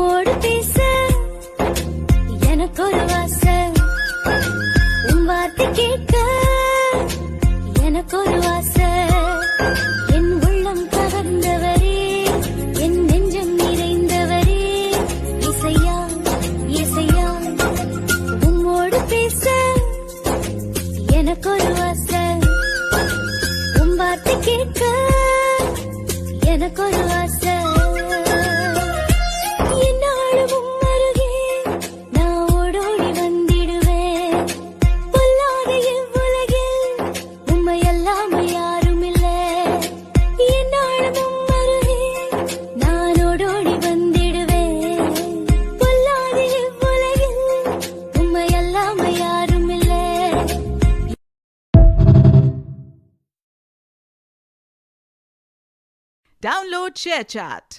உம்மோடு பேச எனக்கு ஒரு ஆசை, உன் வார்த்தை கேட்க எனக்கு ஒரு ஆசை. என் உள்ளம் கவர்ந்தவரே, என் நெஞ்சம் நிறைந்தவரே, இசையா இசையா உம்மோடு பேச எனக்கு ஒரு ஆசை, உன் வார்த்தை கேட்க எனக்கு ஒரு ஆசை. என்னாலும் உம் அருகே நான் ஓடோடி வந்திடுவேன். பொல்லாத இவ்வுலகில் உம்மை அல்லாமல் யாரும் இல்லை. என்னாலும் உம் அருகே நான் ஓடோடி வந்திடுவேன். பொல்லாத இவ்வுலகில் உம்மை அல்லாமல் யாரும் இல்லை. Download ShareChat.